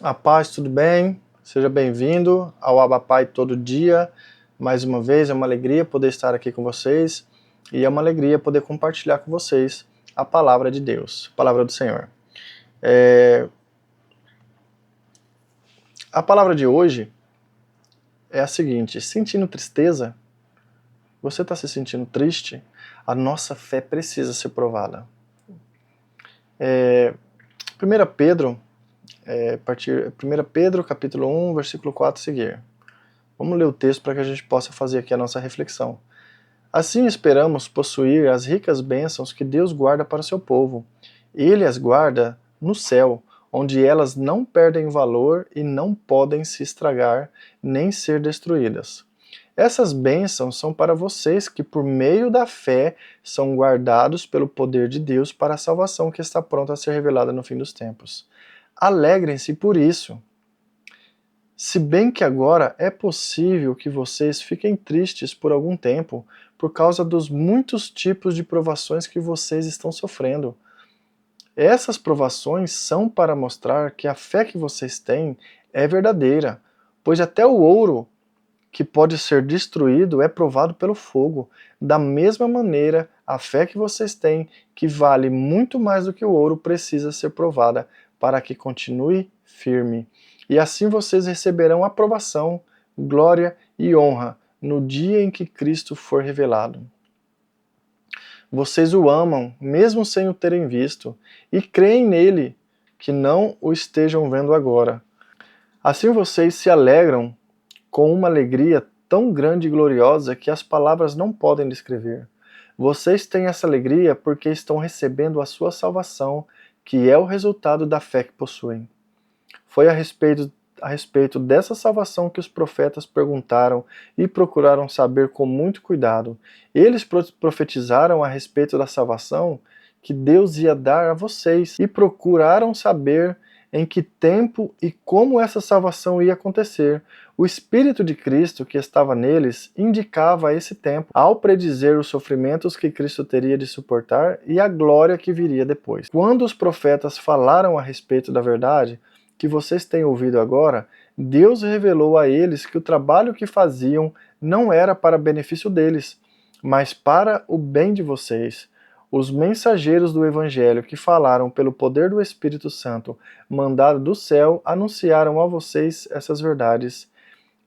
A paz, tudo bem? Seja bem-vindo ao Abba Pai todo dia. Mais uma vez, é uma alegria poder estar aqui com vocês e é uma alegria poder compartilhar com vocês a palavra de Deus, a palavra do Senhor. A palavra de hoje é a seguinte: sentindo tristeza? Você está se sentindo triste? A nossa fé precisa ser provada. 1 Pedro, capítulo 1, versículo 4 seguir. Vamos ler o texto para que a gente possa fazer aqui a nossa reflexão. Assim esperamos possuir as ricas bênçãos que Deus guarda para o seu povo. Ele as guarda no céu, onde elas não perdem valor e não podem se estragar nem ser destruídas. Essas bênçãos são para vocês que, por meio da fé, são guardados pelo poder de Deus para a salvação que está pronta a ser revelada no fim dos tempos. Alegrem-se por isso. Se bem que agora é possível que vocês fiquem tristes por algum tempo por causa dos muitos tipos de provações que vocês estão sofrendo. Essas provações são para mostrar que a fé que vocês têm é verdadeira, pois até o ouro que pode ser destruído é provado pelo fogo. Da mesma maneira, a fé que vocês têm, que vale muito mais do que o ouro, precisa ser provada para que continue firme. E assim vocês receberão aprovação, glória e honra no dia em que Cristo for revelado. Vocês o amam, mesmo sem o terem visto, e creem nele, que não o estejam vendo agora. Assim vocês se alegram com uma alegria tão grande e gloriosa que as palavras não podem descrever. Vocês têm essa alegria porque estão recebendo a sua salvação, que é o resultado da fé que possuem. Foi a respeito dessa salvação que os profetas perguntaram e procuraram saber com muito cuidado. Eles profetizaram a respeito da salvação que Deus ia dar a vocês e procuraram saber em que tempo e como essa salvação ia acontecer. O Espírito de Cristo que estava neles indicava esse tempo, ao predizer os sofrimentos que Cristo teria de suportar e a glória que viria depois. Quando os profetas falaram a respeito da verdade que vocês têm ouvido agora, Deus revelou a eles que o trabalho que faziam não era para benefício deles, mas para o bem de vocês. Os mensageiros do Evangelho que falaram pelo poder do Espírito Santo, mandado do céu, anunciaram a vocês essas verdades.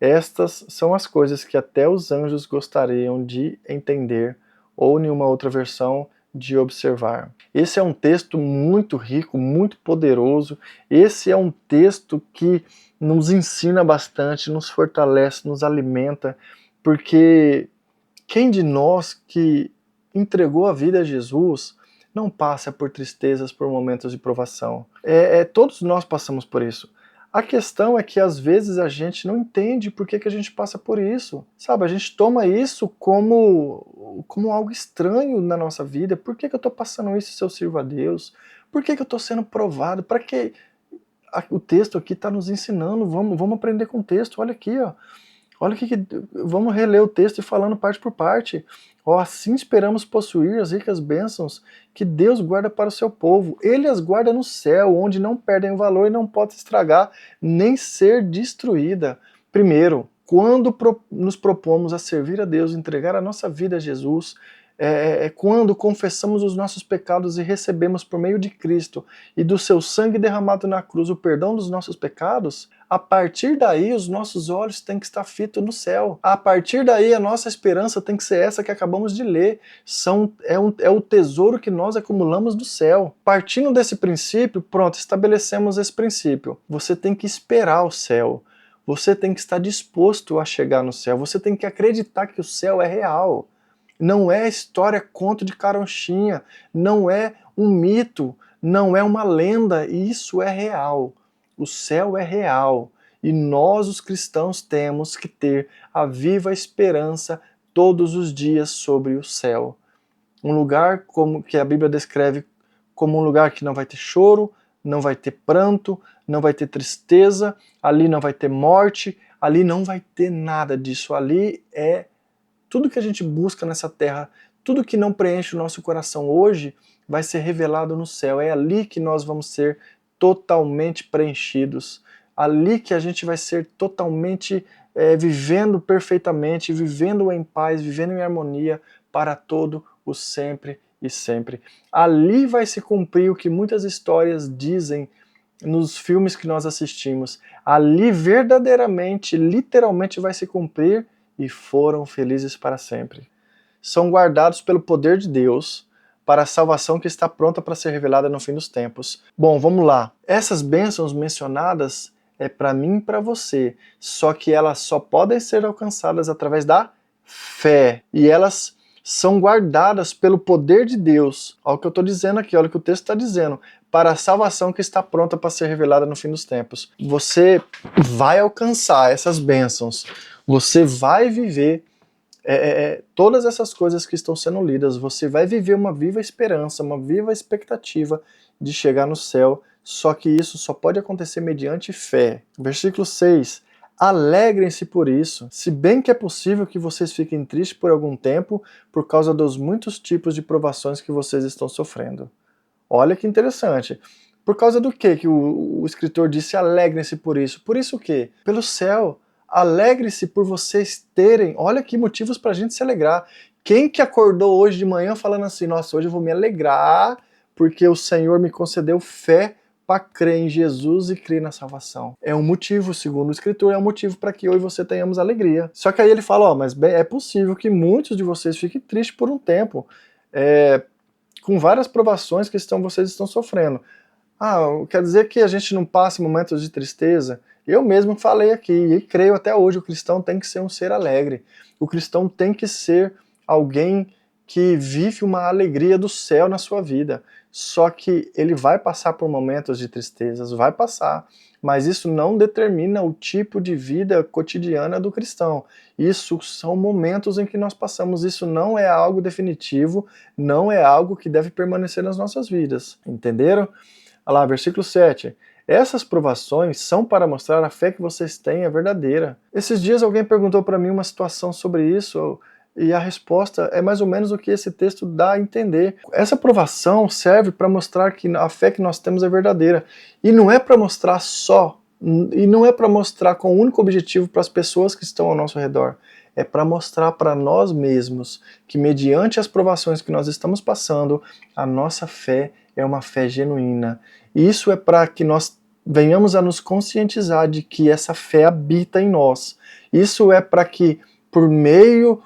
Estas são as coisas que até os anjos gostariam de entender, ou em uma outra versão, de observar. Esse é um texto muito rico, muito poderoso. Esse é um texto que nos ensina bastante, nos fortalece, nos alimenta, porque quem de nós que entregou a vida a Jesus não passa por tristezas, por momentos de provação? Todos nós passamos por isso. A questão é que às vezes a gente não entende por que a gente passa por isso, sabe? A gente toma isso como algo estranho na nossa vida. Por que eu estou passando isso se eu sirvo a Deus? Por que eu estou sendo provado? Para que o texto aqui está nos ensinando? Vamos aprender com o texto. Olha aqui, ó. Olha que vamos reler o texto e falando parte por parte. Assim esperamos possuir as ricas bênçãos que Deus guarda para o seu povo. Ele as guarda no céu, onde não perdem o valor e não pode estragar, nem ser destruída. Primeiro, quando nos propomos a servir a Deus, entregar a nossa vida a Jesus, quando confessamos os nossos pecados e recebemos por meio de Cristo e do seu sangue derramado na cruz o perdão dos nossos pecados, a partir daí os nossos olhos têm que estar fitos no céu. A partir daí a nossa esperança tem que ser essa que acabamos de ler. É o tesouro que nós acumulamos do céu. Partindo desse princípio, pronto, estabelecemos esse princípio. Você tem que esperar o céu. Você tem que estar disposto a chegar no céu. Você tem que acreditar que o céu é real. Não é história, conto de caronchinha, não é um mito, não é uma lenda, isso é real. O céu é real e nós, os cristãos, temos que ter a viva esperança todos os dias sobre o céu. Um lugar como que a Bíblia descreve como um lugar que não vai ter choro, não vai ter pranto, não vai ter tristeza, ali não vai ter morte, ali não vai ter nada disso, ali é tudo que a gente busca nessa terra, tudo que não preenche o nosso coração hoje, vai ser revelado no céu. É ali que nós vamos ser totalmente preenchidos. ali que a gente vai ser totalmente vivendo perfeitamente, vivendo em paz, vivendo em harmonia para todo o sempre e sempre. Ali vai se cumprir o que muitas histórias dizem nos filmes que nós assistimos. Ali verdadeiramente, literalmente vai se cumprir e foram felizes para sempre. São guardados pelo poder de Deus para a salvação que está pronta para ser revelada no fim dos tempos. Bom, vamos lá. Essas bênçãos mencionadas é para mim e para você, só que elas só podem ser alcançadas através da fé. E elas são guardadas pelo poder de Deus. Olha o que eu estou dizendo aqui, olha o que o texto está dizendo. Para a salvação que está pronta para ser revelada no fim dos tempos. Você vai alcançar essas bênçãos. Você vai viver todas essas coisas que estão sendo lidas. Você vai viver uma viva esperança, uma viva expectativa de chegar no céu. Só que isso só pode acontecer mediante fé. Versículo 6. Alegrem-se por isso, se bem que é possível que vocês fiquem tristes por algum tempo por causa dos muitos tipos de provações que vocês estão sofrendo. Olha que interessante. Por causa do que o escritor disse alegrem-se por isso? Por isso o quê? Pelo céu. Alegre-se por vocês terem. Olha que motivos para a gente se alegrar. Quem que acordou hoje de manhã falando assim, nossa, hoje eu vou me alegrar porque o Senhor me concedeu fé para crer em Jesus e crer na salvação. É um motivo, segundo o escritor, é um motivo para que eu e você tenhamos alegria. Só que aí ele fala, mas bem, é possível que muitos de vocês fiquem tristes por um tempo, com várias provações que vocês estão sofrendo. Quer dizer que a gente não passa momentos de tristeza? Eu mesmo falei aqui, e creio até hoje, o cristão tem que ser um ser alegre. O cristão tem que ser alguém que vive uma alegria do céu na sua vida. Só que ele vai passar por momentos de tristezas, vai passar, mas isso não determina o tipo de vida cotidiana do cristão. Isso são momentos em que nós passamos, isso não é algo definitivo, não é algo que deve permanecer nas nossas vidas. Entenderam? Olha lá, versículo 7. Essas provações são para mostrar a fé que vocês têm é verdadeira. Esses dias alguém perguntou para mim uma situação sobre isso, e a resposta é mais ou menos o que esse texto dá a entender. Essa provação serve para mostrar que a fé que nós temos é verdadeira. E não é para mostrar só, e não é para mostrar com o único objetivo para as pessoas que estão ao nosso redor. É para mostrar para nós mesmos que mediante as provações que nós estamos passando, a nossa fé é uma fé genuína. E isso é para que nós venhamos a nos conscientizar de que essa fé habita em nós. Isso é para que, por meio,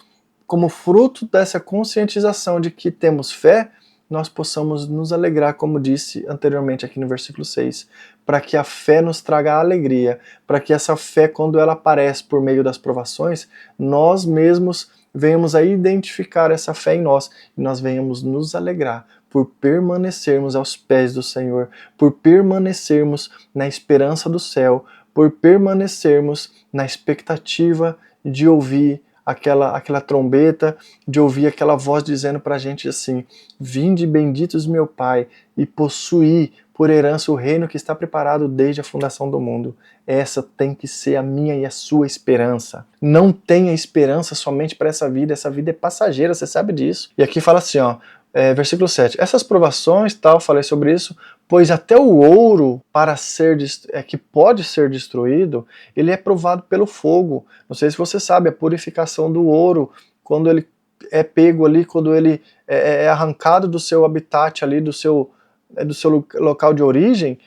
como fruto dessa conscientização de que temos fé, nós possamos nos alegrar, como disse anteriormente aqui no versículo 6, para que a fé nos traga alegria, para que essa fé, quando ela aparece por meio das provações, nós mesmos venhamos a identificar essa fé em nós e nós venhamos nos alegrar por permanecermos aos pés do Senhor, por permanecermos na esperança do céu, por permanecermos na expectativa de ouvir aquela trombeta, de ouvir aquela voz dizendo para a gente assim, vinde benditos meu Pai e possuí por herança o reino que está preparado desde a fundação do mundo. Essa tem que ser a minha e a sua esperança. Não tenha esperança somente para essa vida é passageira, você sabe disso. E aqui fala assim, versículo 7, essas provações, falei sobre isso, pois até o ouro que pode ser destruído, ele é provado pelo fogo. Não sei se você sabe, a purificação do ouro, quando ele é pego ali, quando ele é arrancado do seu habitat ali, do seu local de origem,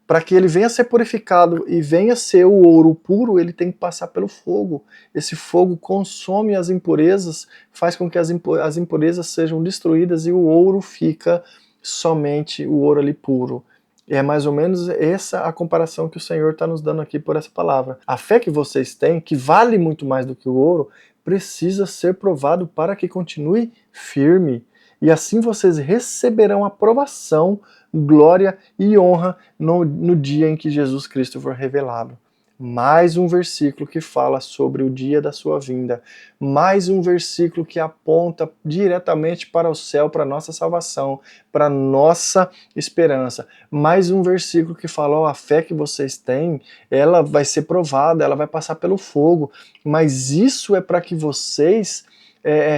para que ele venha a ser purificado e venha a ser o ouro puro, ele tem que passar pelo fogo. Esse fogo consome as impurezas, faz com que as impurezas sejam destruídas e o ouro fica somente o ouro ali puro. E é mais ou menos essa a comparação que o Senhor está nos dando aqui por essa palavra. A fé que vocês têm, que vale muito mais do que o ouro, precisa ser provado para que continue firme. E assim vocês receberão aprovação, glória e honra no dia em que Jesus Cristo for revelado. Mais um versículo que fala sobre o dia da sua vinda. Mais um versículo que aponta diretamente para o céu, para a nossa salvação, para a nossa esperança. Mais um versículo que fala, a fé que vocês têm, ela vai ser provada, ela vai passar pelo fogo. Mas isso é para que vocês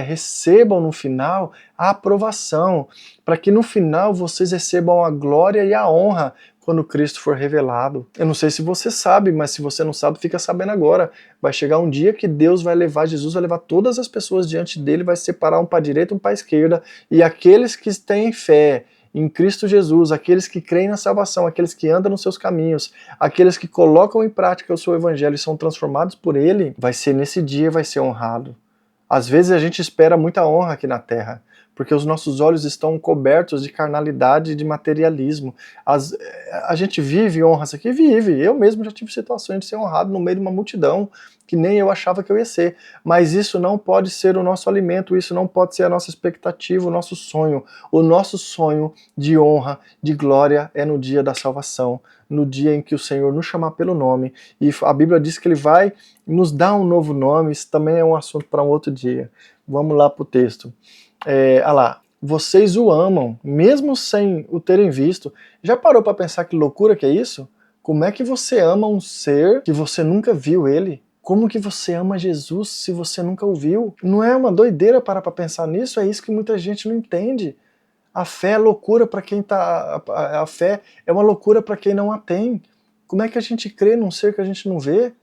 recebam no final a aprovação, para que no final vocês recebam a glória e a honra quando Cristo for revelado. Eu não sei se você sabe, mas se você não sabe, fica sabendo agora. Vai chegar um dia que Deus vai levar, Jesus vai levar todas as pessoas diante dele, vai separar um para a direita e um para a esquerda, e aqueles que têm fé em Cristo Jesus, aqueles que creem na salvação, aqueles que andam nos seus caminhos, aqueles que colocam em prática o seu evangelho e são transformados por ele, vai ser nesse dia, vai ser honrado. Às vezes a gente espera muita honra aqui na terra, porque os nossos olhos estão cobertos de carnalidade e de materialismo. A gente vive honras aqui? Vive. Eu mesmo já tive situações de ser honrado no meio de uma multidão que nem eu achava que eu ia ser. Mas isso não pode ser o nosso alimento, isso não pode ser a nossa expectativa, o nosso sonho. O nosso sonho de honra, de glória é no dia da salvação, no dia em que o Senhor nos chamar pelo nome. E a Bíblia diz que Ele vai nos dar um novo nome, isso também é um assunto para um outro dia. Vamos lá para o texto. Olha lá, vocês o amam, mesmo sem o terem visto. Já parou para pensar que loucura que é isso? Como é que você ama um ser que você nunca viu ele? Como que você ama Jesus se você nunca o viu? Não é uma doideira parar para pensar nisso? É isso que muita gente não entende. A fé é loucura para quem tá. A fé é uma loucura para quem não a tem. Como é que a gente crê num ser que a gente não vê?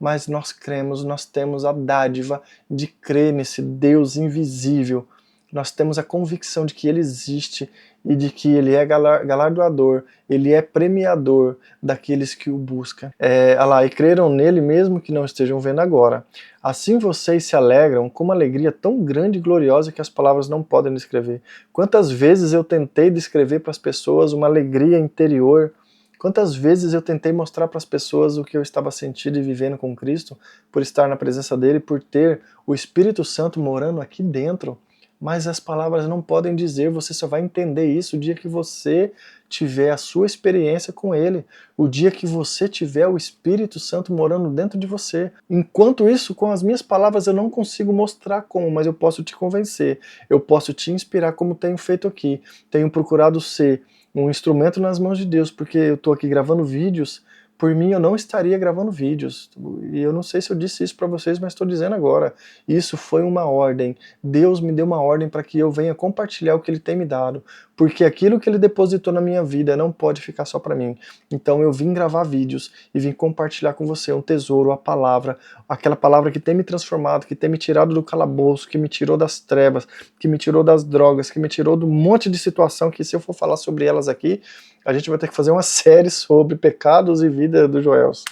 Mas nós cremos, nós temos a dádiva de crer nesse Deus invisível. Nós temos a convicção de que Ele existe e de que Ele é galardoador, Ele é premiador daqueles que o buscam. Olha lá, e creram nele mesmo que não estejam vendo agora. Assim vocês se alegram com uma alegria tão grande e gloriosa que as palavras não podem descrever. Quantas vezes eu tentei descrever para as pessoas uma alegria interior. Quantas vezes eu tentei mostrar para as pessoas o que eu estava sentindo e vivendo com Cristo, por estar na presença dele, por ter o Espírito Santo morando aqui dentro, mas as palavras não podem dizer, você só vai entender isso o dia que você tiver a sua experiência com ele, o dia que você tiver o Espírito Santo morando dentro de você. Enquanto isso, com as minhas palavras eu não consigo mostrar como, mas eu posso te convencer, eu posso te inspirar como tenho feito aqui, tenho procurado ser um instrumento nas mãos de Deus, porque eu estou aqui gravando vídeos, por mim eu não estaria gravando vídeos, e eu não sei se eu disse isso para vocês, mas estou dizendo agora, isso foi uma ordem, Deus me deu uma ordem para que eu venha compartilhar o que Ele tem me dado, porque aquilo que Ele depositou na minha vida não pode ficar só para mim, então eu vim gravar vídeos e vim compartilhar com você um tesouro, a palavra, aquela palavra que tem me transformado, que tem me tirado do calabouço, que me tirou das trevas, que me tirou das drogas, que me tirou de um monte de situação que se eu for falar sobre elas aqui, a gente vai ter que fazer uma série sobre pecados e vida do Joels.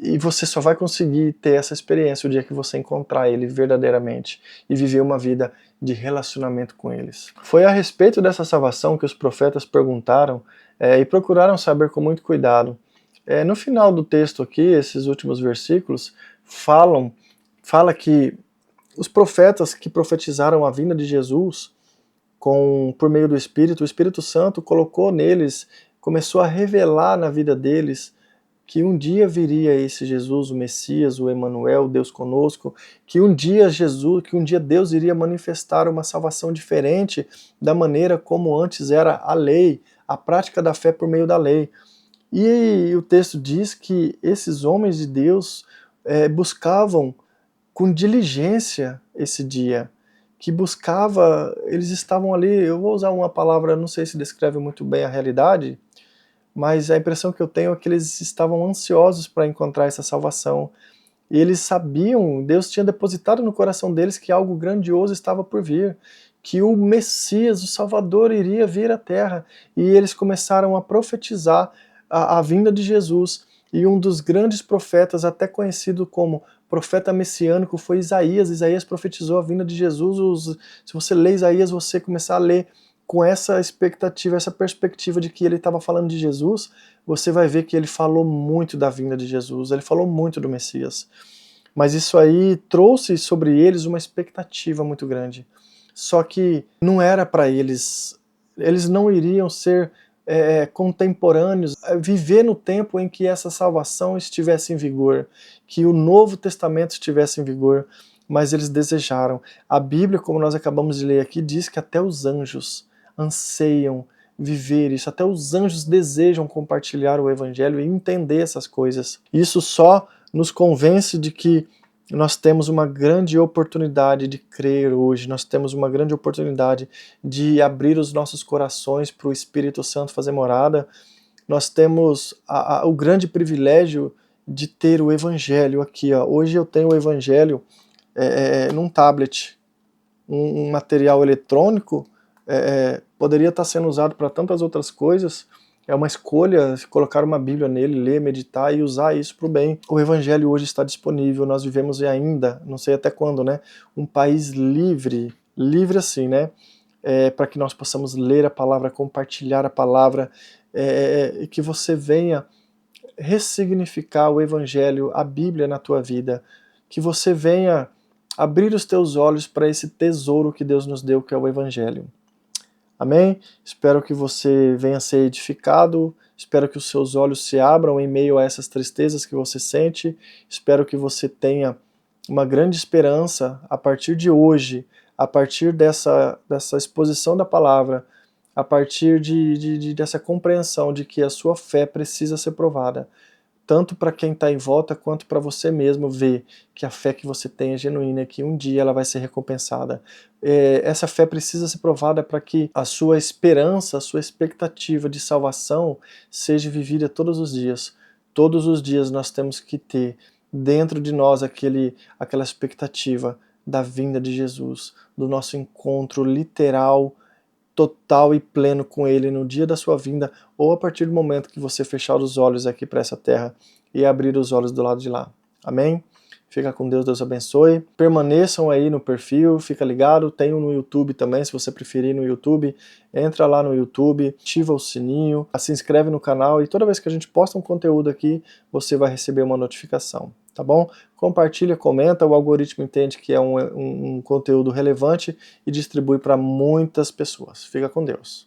E você só vai conseguir ter essa experiência o dia que você encontrar ele verdadeiramente e viver uma vida de relacionamento com eles. Foi a respeito dessa salvação que os profetas perguntaram e procuraram saber com muito cuidado. No final do texto aqui, esses últimos versículos fala que os profetas que profetizaram a vinda de Jesus por meio do Espírito, o Espírito Santo colocou neles, começou a revelar na vida deles que um dia viria esse Jesus, o Messias, o Emanuel, Deus conosco, que um dia Deus iria manifestar uma salvação diferente da maneira como antes era a lei, a prática da fé por meio da lei. E o texto diz que esses homens de Deus buscavam com diligência esse dia, que eles estavam ali, eu vou usar uma palavra, não sei se descreve muito bem a realidade, mas a impressão que eu tenho é que eles estavam ansiosos para encontrar essa salvação. E eles sabiam, Deus tinha depositado no coração deles que algo grandioso estava por vir, que o Messias, o Salvador, iria vir à Terra. E eles começaram a profetizar a vinda de Jesus. E um dos grandes profetas, até conhecido como profeta messiânico, foi Isaías. Isaías profetizou a vinda de Jesus. Se você lê Isaías, você começar a ler com essa expectativa, essa perspectiva de que ele estava falando de Jesus, você vai ver que ele falou muito da vinda de Jesus, ele falou muito do Messias. Mas isso aí trouxe sobre eles uma expectativa muito grande. Só que não era para eles não iriam ser contemporâneos, viver no tempo em que essa salvação estivesse em vigor, que o Novo Testamento estivesse em vigor, mas eles desejaram. A Bíblia, como nós acabamos de ler aqui, diz que até os anjos anseiam viver isso, até os anjos desejam compartilhar o Evangelho e entender essas coisas. Isso só nos convence de que nós temos uma grande oportunidade de crer hoje, nós temos uma grande oportunidade de abrir os nossos corações para o Espírito Santo fazer morada. Nós temos o grande privilégio de ter o Evangelho aqui. Ó. Hoje eu tenho o Evangelho num tablet, um material eletrônico, poderia estar sendo usado para tantas outras coisas. É uma escolha colocar uma Bíblia nele, ler, meditar e usar isso para o bem. O Evangelho hoje está disponível, nós vivemos ainda, não sei até quando, né, um país livre, livre assim, né, para que nós possamos ler a palavra, compartilhar a palavra, e que você venha ressignificar o Evangelho, a Bíblia na tua vida, que você venha abrir os teus olhos para esse tesouro que Deus nos deu, que é o Evangelho. Amém? Espero que você venha ser edificado, espero que os seus olhos se abram em meio a essas tristezas que você sente, espero que você tenha uma grande esperança a partir de hoje, a partir dessa exposição da palavra, a partir dessa compreensão de que a sua fé precisa ser provada, tanto para quem está em volta quanto para você mesmo ver que a fé que você tem é genuína e que um dia ela vai ser recompensada. Essa fé precisa ser provada para que a sua esperança, a sua expectativa de salvação seja vivida todos os dias. Todos os dias nós temos que ter dentro de nós aquela expectativa da vinda de Jesus, do nosso encontro literal, total e pleno com Ele no dia da sua vinda, ou a partir do momento que você fechar os olhos aqui para essa terra e abrir os olhos do lado de lá. Amém? Fica com Deus, Deus abençoe. Permaneçam aí no perfil, fica ligado. Tem um no YouTube também, se você preferir no YouTube. Entra lá no YouTube, ativa o sininho, se inscreve no canal e toda vez que a gente posta um conteúdo aqui, você vai receber uma notificação, tá bom? Compartilha, comenta, o algoritmo entende que é um conteúdo relevante e distribui para muitas pessoas. Fica com Deus.